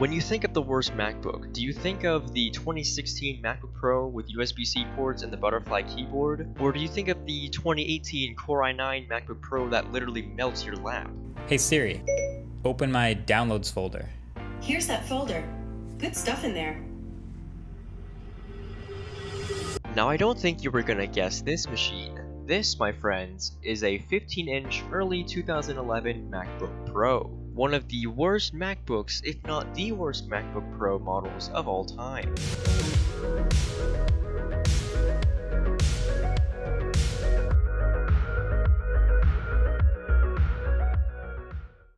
When you think of the worst MacBook, do you think of the 2016 MacBook Pro with USB-C ports and the butterfly keyboard? Or do you think of the 2018 Core i9 MacBook Pro that literally melts your lap? Hey Siri, open my downloads folder. Here's that folder. Good stuff in there. Now I don't think you were gonna guess this machine. This, my friends, is a 15-inch early 2011 MacBook Pro. One of the worst MacBooks, if not the worst MacBook Pro models of all time.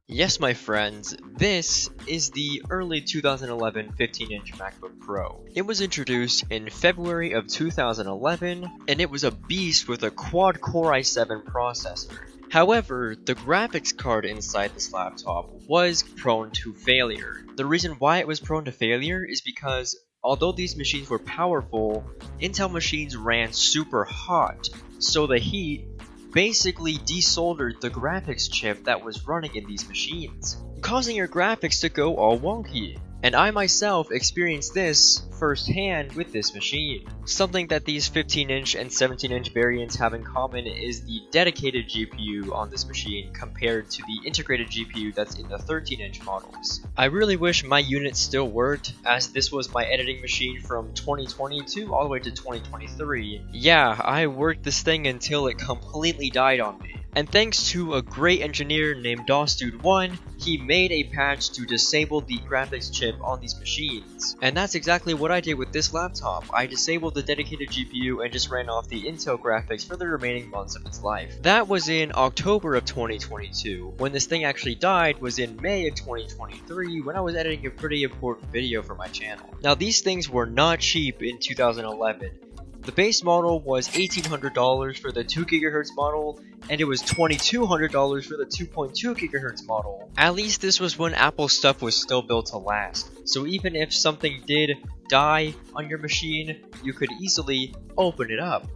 Yes, my friends, this is the early 2011 15-inch MacBook Pro. It was introduced in February of 2011, and it was a beast with a quad-core i7 processor. However, the graphics card inside this laptop was prone to failure. The reason why it was prone to failure is because although these machines were powerful, Intel machines ran super hot, so the heat basically desoldered the graphics chip that was running in these machines, causing your graphics to go all wonky. And I myself experienced this firsthand with this machine. Something that these 15-inch and 17-inch variants have in common is the dedicated GPU on this machine compared to the integrated GPU that's in the 13-inch models. I really wish my unit still worked, as this was my editing machine from 2022 all the way to 2023. Yeah, I worked this thing until it completely died on me. And thanks to a great engineer named DOSDude1, he made a patch to disable the graphics chip on these machines. And that's exactly what I did with this laptop. I disabled the dedicated GPU and just ran off the Intel graphics for the remaining months of its life. That was in October of 2022. When this thing actually died was in May of 2023 when I was editing a pretty important video for my channel. Now these things were not cheap in 2011. The base model was $1,800 for the 2 GHz model, and it was $2,200 for the 2.2 GHz model. At least this was when Apple stuff was still built to last, so even if something did die on your machine, you could easily open it up.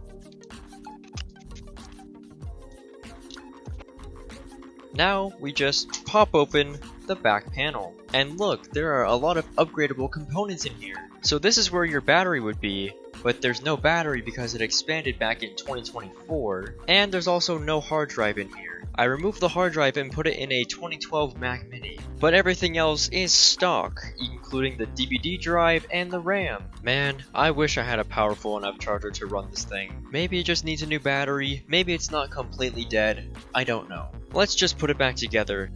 Now we just pop open the back panel, and look, there are a lot of upgradable components in here. So this is where your battery would be, but there's no battery because it expanded back in 2024, and there's also no hard drive in here. I removed the hard drive and put it in a 2012 Mac Mini, but everything else is stock, including the DVD drive and the RAM. Man, I wish I had a powerful enough charger to run this thing. Maybe it just needs a new battery, maybe it's not completely dead, I don't know. Let's just put it back together.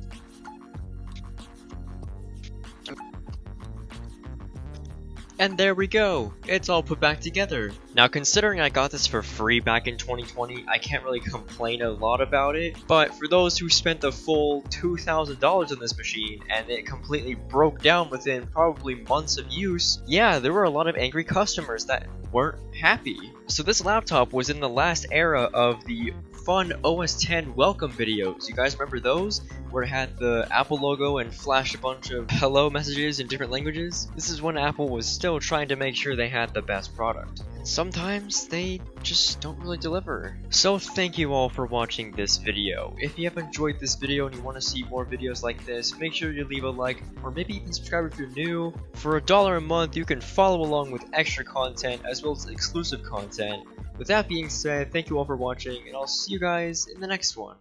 And there we go, it's all put back together. Now considering I got this for free back in 2020, I can't really complain a lot about it, but for those who spent the full $2,000 on this machine and it completely broke down within probably months of use, yeah, there were a lot of angry customers that weren't happy. So this laptop was in the last era of the fun OS X welcome videos. You guys remember those? Where it had the Apple logo and flashed a bunch of hello messages in different languages? This is when Apple was still trying to make sure they had the best product. And sometimes they just don't really deliver. So thank you all for watching this video. If you have enjoyed this video and you want to see more videos like this, make sure you leave a like, or maybe even subscribe if you're new. For $1 a month, you can follow along with extra content as well as exclusive content. With that being said, thank you all for watching, and I'll see you guys in the next one.